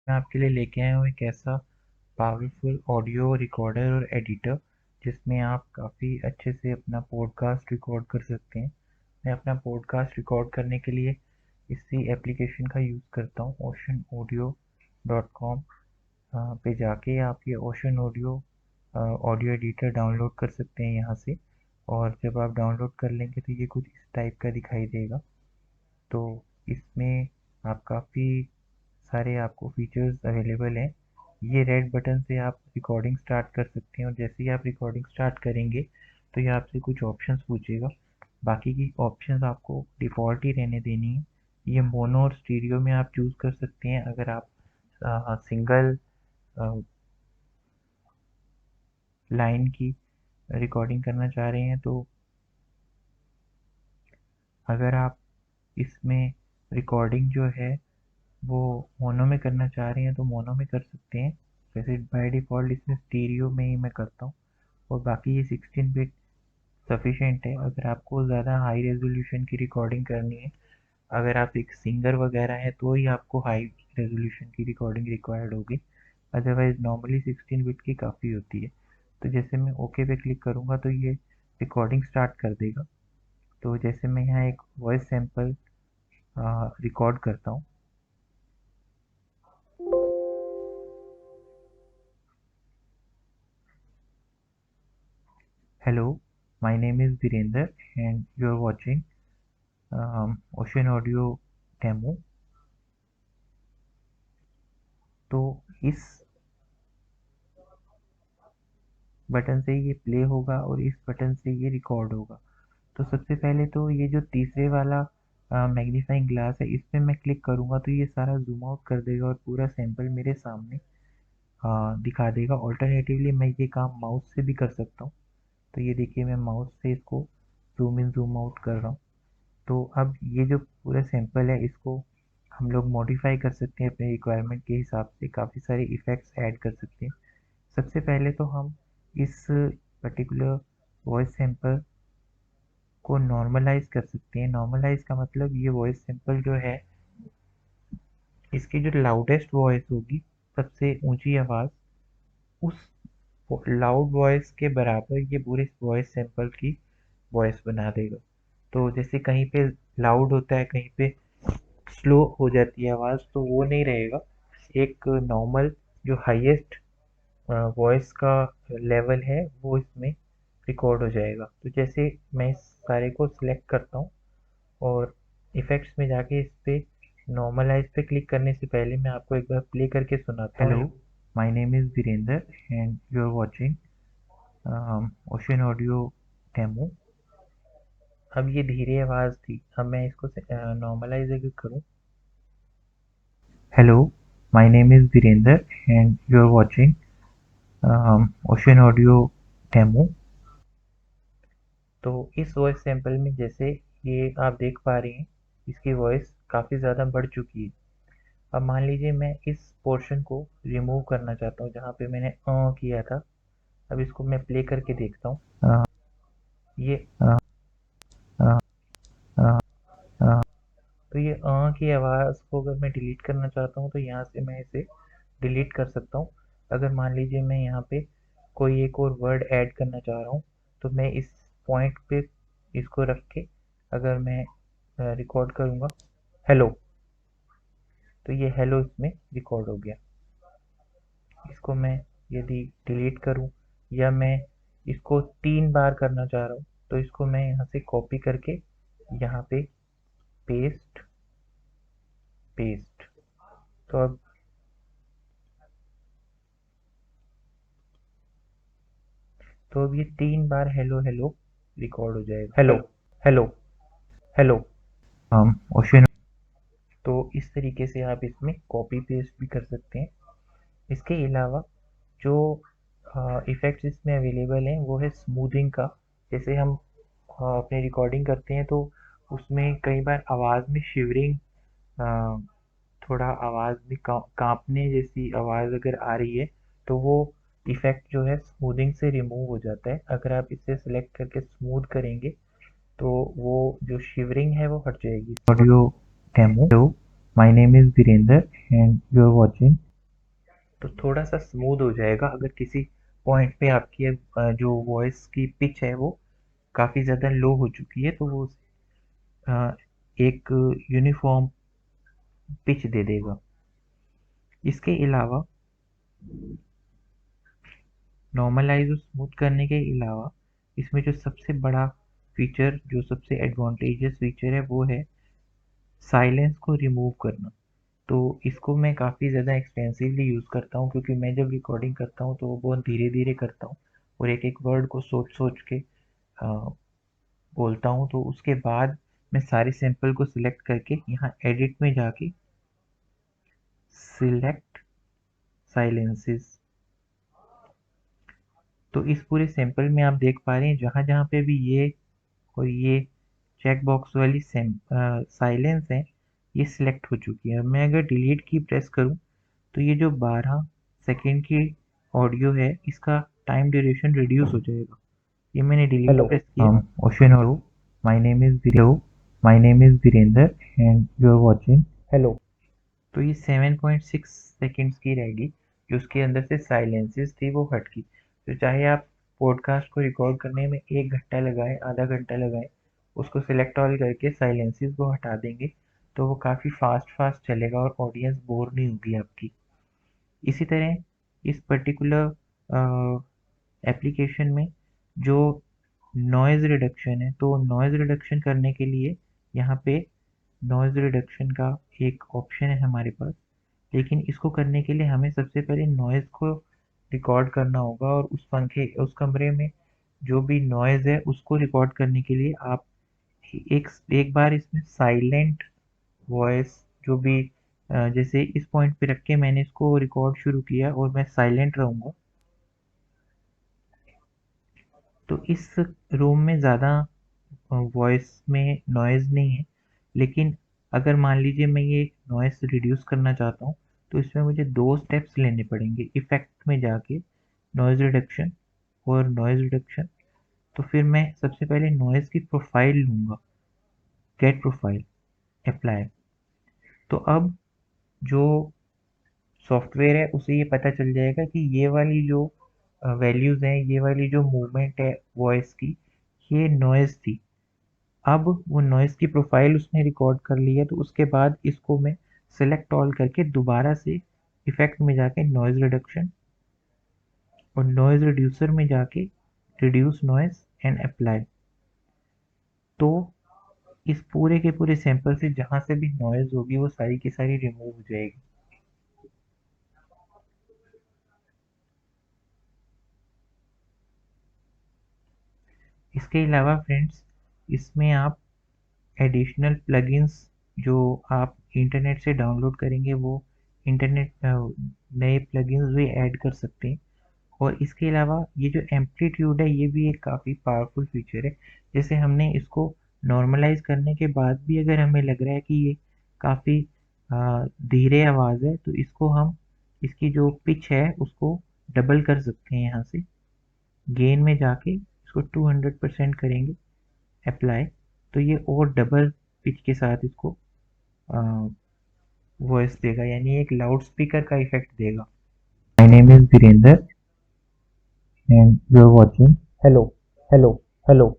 मैं आपके लिए लेके आया हूँ एक ऐसा पावरफुल ऑडियो रिकॉर्डर और एडिटर जिसमें आप काफ़ी अच्छे से अपना पॉडकास्ट रिकॉर्ड कर सकते हैं। मैं अपना पॉडकास्ट रिकॉर्ड करने के लिए इसी एप्लीकेशन का यूज़ करता हूँ। oceanaudio.com पे जाके आप ये ocean audio audio editor download कर सकते हैं यहाँ से। और जब आप डाउनलोड कर लेंगे तो ये कुछ इस टाइप का दिखाई देगा। तो इसमें आप काफ़ी सारे आपको फीचर्स अवेलेबल हैं। ये रेड बटन से आप रिकॉर्डिंग स्टार्ट कर सकते हैं और जैसे ही आप रिकॉर्डिंग स्टार्ट करेंगे तो ये आपसे कुछ ऑप्शंस पूछेगा। बाकी की ऑप्शंस आपको डिफ़ॉल्ट ही रहने देनी है। ये मोनो और स्टीरियो में आप चूज़ कर सकते हैं। अगर आप सिंगल लाइन की रिकॉर्डिंग करना चाह रहे हैं तो अगर आप इसमें रिकॉर्डिंग जो है वो मोनो में करना चाह रहे हैं तो मोनो में कर सकते हैं। वैसे बाय डिफ़ॉल्ट इसमें स्टीरियो में ही मैं करता हूँ। और बाकी ये 16 बिट सफिशेंट है। अगर आपको ज़्यादा हाई रेजोल्यूशन की रिकॉर्डिंग करनी है, अगर आप एक सिंगर वगैरह है तो ही आपको हाई रेजोल्यूशन की रिकॉर्डिंग रिक्वायर्ड होगी। अदरवाइज नॉर्मली 16 बिट की काफ़ी होती है। तो जैसे मैं ओके पे क्लिक करूँगा तो ये रिकॉर्डिंग स्टार्ट कर देगा। तो जैसे मैं यहाँ एक वॉइस सैंपल रिकॉर्ड करता हूँ। Hello, my name is Virender and you are watching Ocean Audio Demo। तो इस बटन से ये प्ले होगा और इस बटन से ये रिकॉर्ड होगा। तो सबसे पहले तो ये जो तीसरे वाला मैग्नीफाइंग ग्लास है इस पर मैं क्लिक करूँगा तो ये सारा जूम आउट कर देगा और पूरा सैंपल मेरे सामने दिखा देगा। ऑल्टरनेटिवली मैं ये काम माउस से भी कर सकता हूँ। तो ये देखिए मैं माउस से इसको जूम इन जूम आउट कर रहा हूँ। तो अब ये जो पूरा सैंपल है इसको हम लोग मॉडिफाई कर सकते हैं अपने रिक्वायरमेंट के हिसाब से। काफ़ी सारे इफ़ेक्ट्स ऐड कर सकते हैं। सबसे पहले तो हम इस पर्टिकुलर वॉइस सैंपल को नॉर्मलाइज कर सकते हैं। नॉर्मलाइज का मतलब ये वॉइस सैंपल जो है इसकी जो लाउडेस्ट वॉइस होगी, सबसे ऊंची आवाज़, उस लाउड वॉइस के बराबर ये पूरे वॉइस सैंपल की वॉइस बना देगा। तो जैसे कहीं पे लाउड होता है, कहीं पे स्लो हो जाती है आवाज़, तो वो नहीं रहेगा। एक नॉर्मल जो हाईएस्ट वॉइस का लेवल है वो इसमें रिकॉर्ड हो जाएगा। तो जैसे मैं इस सारे को सिलेक्ट करता हूँ और इफ़ेक्ट्स में जाके इस पे नॉर्मलाइज पे क्लिक करने से पहले मैं आपको एक बार प्ले करके सुनाता हूँ। Hello, my name is Virender and you are watching Ocean Audio demo. अब ये धीरे आवाज़ थी। अब मैं इसको नॉर्मलाइज अगर करूँ। Hello, my name is Virender and you are watching Ocean Audio demo. तो इस वॉइस सैंपल में जैसे ये आप देख पा रहे हैं इसकी वॉइस काफ़ी ज़्यादा बढ़ चुकी है। अब मान लीजिए मैं इस पोर्शन को रिमूव करना चाहता हूँ जहाँ पे मैंने किया था। अब इसको मैं प्ले करके देखता हूँ। ये तो ये की आवाज़ को अगर मैं डिलीट करना चाहता हूँ तो यहाँ से मैं इसे डिलीट कर सकता हूँ। अगर मान लीजिए मैं यहाँ पे कोई एक और वर्ड ऐड करना चाह रहा हूँ तो मैं इस पॉइंट पे इसको रख के अगर मैं रिकॉर्ड करूँगा हेलो, तो ये हेलो इसमें रिकॉर्ड हो गया। इसको मैं यदि डिलीट करूँ या मैं इसको 3 बार करना चाह रहा हूँ तो इसको मैं यहाँ से कॉपी करके यहाँ पे पेस्ट पेस्ट। तो अब ये 3 बार हेलो हेलो रिकॉर्ड हो जाएगा। Hello hello hello ocean. तो इस तरीके से आप इसमें कॉपी पेस्ट भी कर सकते हैं। इसके अलावा जो इफ़ेक्ट्स इसमें अवेलेबल हैं वो है स्मूथिंग का। जैसे हम अपनी रिकॉर्डिंग करते हैं तो उसमें कई बार आवाज़ में शिवरिंग, थोड़ा आवाज़ में कांपने जैसी आवाज़ अगर आ रही है तो वो इफ़ेक्ट जो है स्मूथिंग से रिमूव हो जाता है। अगर आप इसे सिलेक्ट करके स्मूथ करेंगे तो वो जो शिवरिंग है वो हट जाएगी। Audio demo. Hello, my name is Virender and you are watching तो थोड़ा सा स्मूथ हो जाएगा। अगर किसी पॉइंट पे आपकी जो वॉइस की पिच है वो काफ़ी ज़्यादा लो हो चुकी है, तो वो अ, एक यूनिफॉर्म पिच दे देगा। इसके अलावा नॉर्मलाइज और स्मूथ करने के अलावा इसमें जो सबसे बड़ा फीचर, जो सबसे एडवांटेजेस फीचर है, वो है साइलेंस को रिमूव करना। तो इसको मैं काफ़ी ज़्यादा एक्सटेंसिवली यूज़ करता हूँ, क्योंकि मैं जब रिकॉर्डिंग करता हूँ तो वो बहुत धीरे धीरे करता हूँ और एक एक वर्ड को सोच सोच के बोलता हूँ। तो उसके बाद मैं सारे सैंपल को सिलेक्ट करके यहाँ एडिट में जाके सिलेक्ट साइलेंसेस, तो इस पूरे सैंपल में आप देख पा रहे हैं जहाँ जहाँ पे भी ये और ये चेक बॉक्स वाली साइलेंस है, ये सिलेक्ट हो चुकी है। मैं अगर डिलीट की प्रेस करूँ तो ये जो 12 सेकेंड की ऑडियो है, इसका टाइम ड्यूरेशन रिड्यूस हो जाएगा। ये मैंने डिलीट Hello. प्रेस किया। ओशन और my name is Virender and you are watching. Hello. तो ये 7.6 सेकेंड्स की रहेगी, जो उसके अंदर से साइलेंसेस थी वो हट गई। तो चाहे आप पॉडकास्ट को रिकॉर्ड करने में 1 घंटा लगाएं, आधा घंटा लगाएं, उसको सिलेक्ट ऑल करके साइलेंसेस को हटा देंगे तो वो काफ़ी फास्ट फास्ट चलेगा और ऑडियंस बोर नहीं होगी आपकी। इसी तरह इस पर्टिकुलर एप्लीकेशन में जो नॉइज़ रिडक्शन है, तो नॉइज़ रिडक्शन करने के लिए यहाँ पे नॉइज़ रिडक्शन का एक ऑप्शन है हमारे पास। लेकिन इसको करने के लिए हमें सबसे पहले नॉइज़ को रिकॉर्ड करना होगा, और उस कमरे में जो भी नॉइज़ है उसको रिकॉर्ड करने के लिए आप एक एक बार इसमें साइलेंट वॉइस जो भी जैसे इस पॉइंट पे रख के मैंने इसको रिकॉर्ड शुरू किया और मैं साइलेंट रहूँगा, तो इस रूम में ज़्यादा वॉइस में नॉइज़ नहीं है। लेकिन अगर मान लीजिए मैं ये नॉइज़ रिड्यूस करना चाहता हूँ, तो इसमें मुझे 2 स्टेप्स लेने पड़ेंगे। इफ़ेक्ट में जाके नॉइज़ रिडक्शन और नॉइज़ रिडक्शन, तो फिर मैं सबसे पहले नॉइज़ की प्रोफाइल लूँगा, गेट प्रोफाइल, अप्लाई। तो अब जो सॉफ्टवेयर है उसे ये पता चल जाएगा कि ये वाली जो वैल्यूज़ हैं, ये वाली जो मूवमेंट है वॉइस की, ये नॉइज़ थी। अब वो नॉइज़ की प्रोफाइल उसने रिकॉर्ड कर ली है, तो उसके बाद इसको मैं सेलेक्ट ऑल करके दोबारा से इफेक्ट में जाके नॉइज़ रिडक्शन और नॉइज़ रिड्यूसर में जाके रिड्यूस नॉइज़ एंड अप्लाई। तो इस पूरे के पूरे सैंपल से जहाँ से भी नॉइज़ होगी वो सारी की सारी रिमूव हो जाएगी। इसके अलावा फ्रेंड्स, इसमें आप एडिशनल प्लगइन्स जो आप इंटरनेट से डाउनलोड करेंगे, वो इंटरनेट नए प्लगइन्स भी ऐड कर सकते हैं। और इसके अलावा ये जो एम्पलीट्यूड है, ये भी एक काफ़ी पावरफुल फीचर है। जैसे हमने इसको नॉर्मलाइज करने के बाद भी अगर हमें लग रहा है कि ये काफ़ी धीरे आवाज़ है, तो इसको हम इसकी जो पिच है उसको डबल कर सकते हैं। यहाँ से गेन में जाके इसको 200% करेंगे, अप्लाई, तो ये और डबल पिच के साथ इसको वॉइस देगा, यानी एक लाउड स्पीकर का इफेक्ट देगा। My name is Virender and you are watching. Hello. Hello. Hello.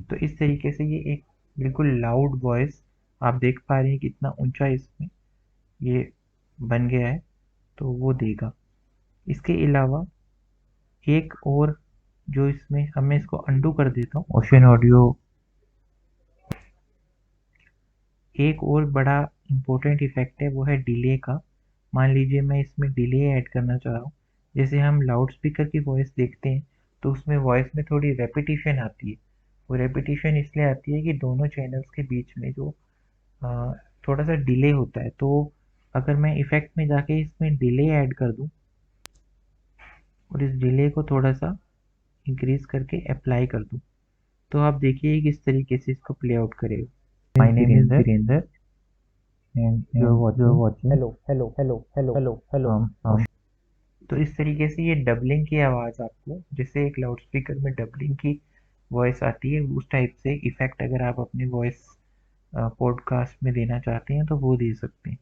तो इस तरीके से ये एक बिल्कुल लाउड वॉइस आप देख पा रहे हैं कितना ऊंचा इसमें ये बन गया है, तो वो देगा। इसके अलावा एक और जो इसमें, मैं इसको अंडू कर देता हूँ, ओशन ऑडियो। एक और बड़ा इम्पोर्टेंट इफेक्ट है, वो है डिले का। मान लीजिए मैं इसमें डिले ऐड करना चाह रहा हूँ। जैसे हम लाउड स्पीकर की वॉइस देखते हैं तो उसमें वॉइस में थोड़ी रेपिटेशन आती है। वो रेपिटेशन इसलिए आती है कि दोनों चैनल्स के बीच में जो अ, थोड़ा सा डिले होता है। तो अगर मैं इफेक्ट में जाके इसमें डिले ऐड कर दूं और इस डिले को थोड़ा सा इंक्रीज करके अप्लाई कर दूं, तो आप देखिए किस तरीके से इसको प्ले आउट करेगा। My name is Virender Virender and you and are you're watching. watching. Hello. Hello. Hello. Hello. Hello. तो इस तरीके से ये डबलिंग की आवाज़ आपको, जैसे एक लाउड स्पीकर में डबलिंग की वॉइस आती है, उस टाइप से इफेक्ट अगर आप अपनी वॉइस पॉडकास्ट में देना चाहते हैं तो वो दे सकते हैं।